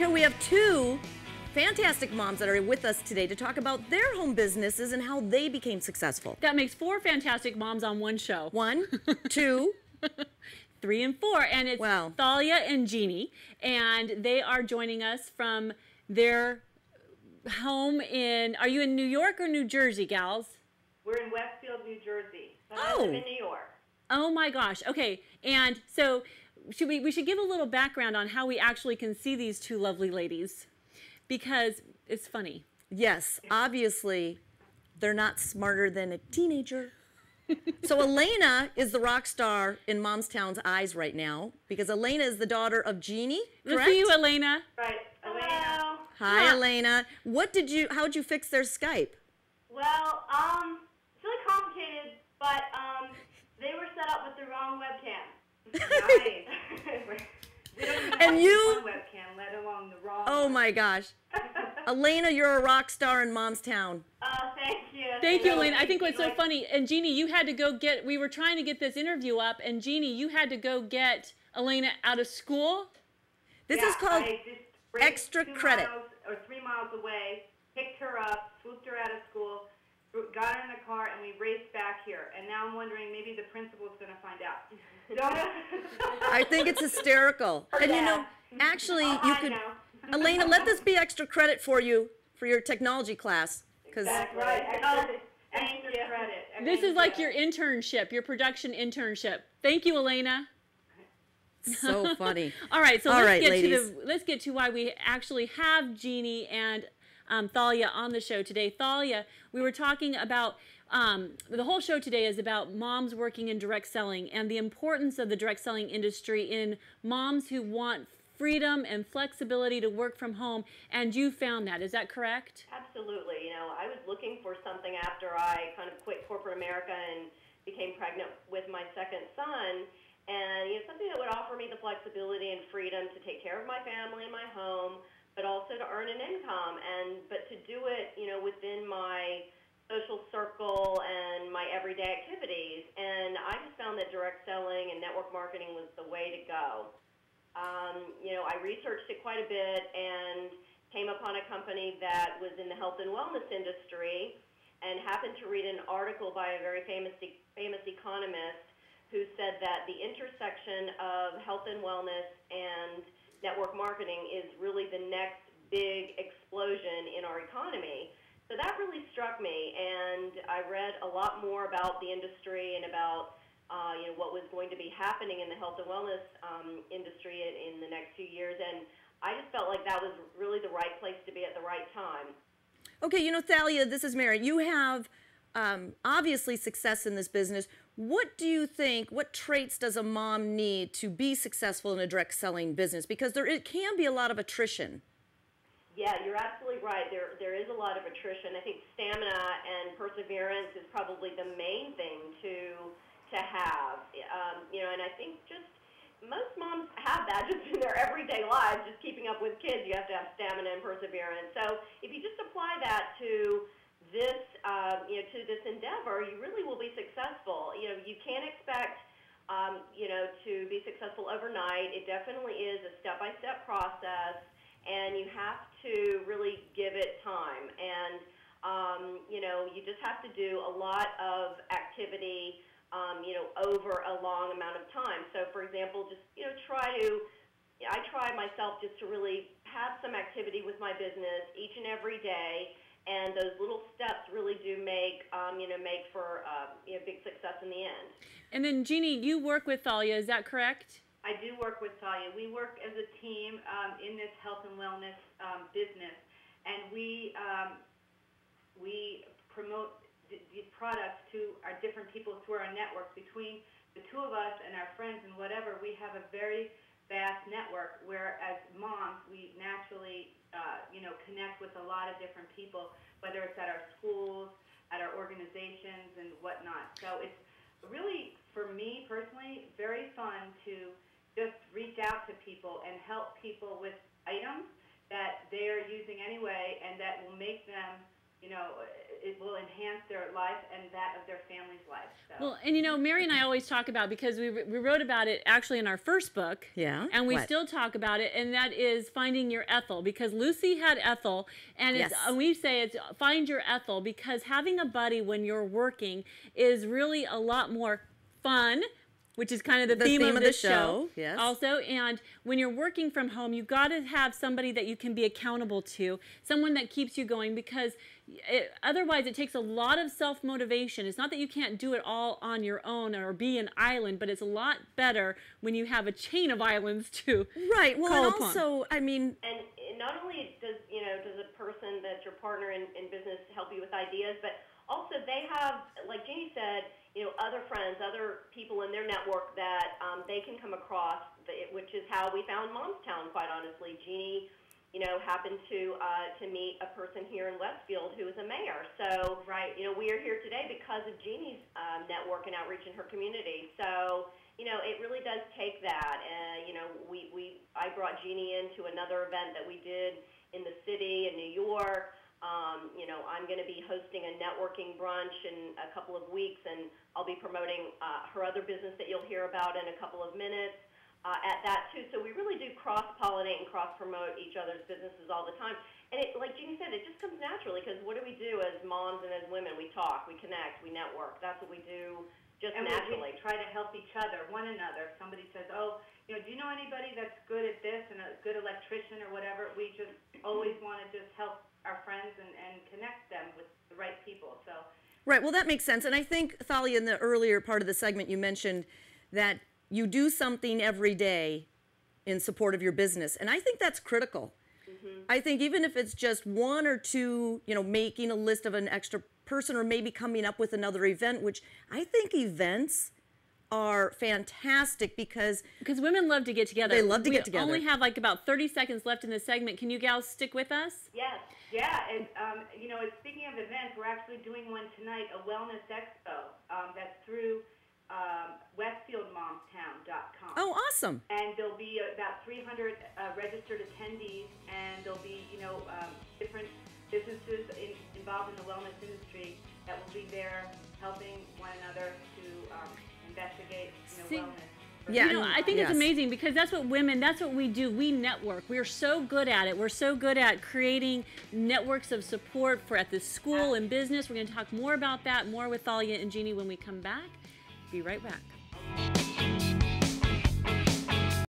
Okay, we have two fantastic moms that are with us today to talk about their home businesses and how they became successful. That makes 4 fantastic moms on one show. 1, 2, 3 and 4. And it's Wow. Thalia and Jeanne. And they are joining us from their home in, are you in New York or New Jersey, gals? We're in Westfield, New Jersey. But Oh. I live in New York. Oh my gosh. Okay. And so we should give a little background on how we actually can see these two lovely ladies, because it's funny. Yes, obviously, they're not smarter than a teenager. So Elena is the rock star in Momstown's eyes right now, because Elena is the daughter of Jeanne, Let's correct? see you, Elena. Right. Hello. Hi, Huh. Elena. How'd you fix their Skype? Well, it's really complicated, but they were set up with the wrong webcam. Nice. We don't even And have you- one webcam, let alone the wrong Oh one. my gosh. Elena, you're a rock star in Momstown. Thank you. Thank you, Elena. I Thank think you. what's so Like, funny, and Jeanne, you had to go get, we were trying to get this interview up, and Jeanne, you had to go get Elena out of school. This yeah, is called I just raced extra 2 credit. miles or 3 miles away, picked her up, swooped her out of school, got her in the car, and we raced back here. And now I'm wondering, maybe the principal's going to find out. I think it's hysterical. And you know, actually, you could, Elena, let this be extra credit for you for your technology class, because That's right. Extra credit. This is like your internship, your production internship. Thank you, Elena. so funny. All right, so All let's right, get ladies. let's get to why we actually have Jeanne and Thalia on the show today. Thalia, we were talking about the whole show today is about moms working in direct selling and the importance of the direct selling industry in moms who want freedom and flexibility to work from home. And you found that, is that correct? Absolutely. You know, I was looking for something after I kind of quit corporate America and became pregnant with my second son. And, you know, something that would offer me the flexibility and freedom to take care of my family and my home, but also to earn an income. But to do it, you know, within my social circle and my everyday activities. And I just found that direct selling and network marketing was the way to go. You know, I researched it quite a bit and came upon a company that was in the health and wellness industry, and happened to read an article by a very famous economist who said that the intersection of health and wellness and network marketing is really the next big explosion in our economy. So that really struck me, and I read a lot more about the industry and about you know, what was going to be happening in the health and wellness industry in the next few years, and I just felt like that was really the right place to be at the right time. Okay, you know, Thalia, this is Mary. You have obviously success in this business. What do you think, what traits does a mom need to be successful in a direct selling business? Because it can be a lot of attrition. Yeah, you're absolutely right. There is a lot of attrition. I think stamina and perseverance is probably the main thing to have. You know, and I think just most moms have that just in their everyday lives, just keeping up with kids. You have to have stamina and perseverance. So if you just apply that to this, you know, to this endeavor, you really will be successful. You know, you can't expect, you know, to be successful overnight. It definitely is a step-by-step process, and you have to really give it time. And, you know, you just have to do a lot of activity, you know, over a long amount of time. So, for example, just, you know, I try myself just to really have some activity with my business each and every day, and those little steps really do make, you know, make for, you know, big success in the end. And then Jeanne, you work with Thalia, is that correct? I do work with Thalia. We work as a team in this health and wellness business, and we promote these products to our different people through our network. Between the two of us and our friends and whatever, we have a very vast network where as moms we naturally you know, connect with a lot of different people, whether it's at our schools, at our organizations and whatnot. So it's really, for me personally, very fun to just reach out to people and help people with items that they're using anyway and that will make them you know, it will enhance their life and that of their family's life. So. Well, and you know, Mary and I always talk about, because we wrote about it actually in our first book. Yeah. And we What? still talk about it, and that is finding your Ethel, because Lucy had Ethel, and Yes. we say it's find your Ethel, because having a buddy when you're working is really a lot more fun, which is kind of the theme of the this show, yes. also. And when you're working from home, you got to have somebody that you can be accountable to, someone that keeps you going, because otherwise it takes a lot of self-motivation. It's not that you can't do it all on your own or be an island, but it's a lot better when you have a chain of islands to Right. Well, call and upon. also, I mean, And not only does a person that's your partner in business help you with ideas, but also they have, like Jeanne said, other friends, other people in their network that they can come across, which is how we found Momstown, quite honestly. Jeanne, happened to meet a person here in Westfield who is a mayor. So, Right. We are here today because of Jeanne's network and outreach in her community. So, it really does take that. I brought Jeanne into another event that we did in the city in New York. I'm going to be hosting a networking brunch in a couple of weeks, and I'll be promoting her other business that you'll hear about in a couple of minutes at that too. So we really do cross-pollinate and cross-promote each other's businesses all the time. And like Jeanne said, it just comes naturally, because what do we do as moms and as women? We talk, we connect, we network. That's what we do just And naturally. we try to help each other, one another. If somebody says, oh, do you know anybody that's good at this and a good electrician or whatever? We just always want to just help our friends and connect them with the right people. So. right. Well, that makes sense. And I think, Thalia, in the earlier part of the segment, you mentioned that you do something every day in support of your business. And I think that's critical. I think even if it's just one or two, making a list of an extra person or maybe coming up with another event, which I think events are fantastic because women love to get together. They love to get together. We only have like about 30 seconds left in this segment. Can you gals stick with us? Yes. Yeah, and speaking of events, we're actually doing one tonight, a wellness expo that's through WestfieldMomstown.com. oh, awesome. And there'll be about 300 registered attendees, and there'll be different businesses involved in the wellness industry that will be there helping one another to investigate wellness. Yeah, I think it's yes. amazing, because that's what we do. We network. We're so good at it. We're so good at creating networks of support at the school and business. We're going to talk more about that, more with Thalia and Jeanne when we come back. Be right back.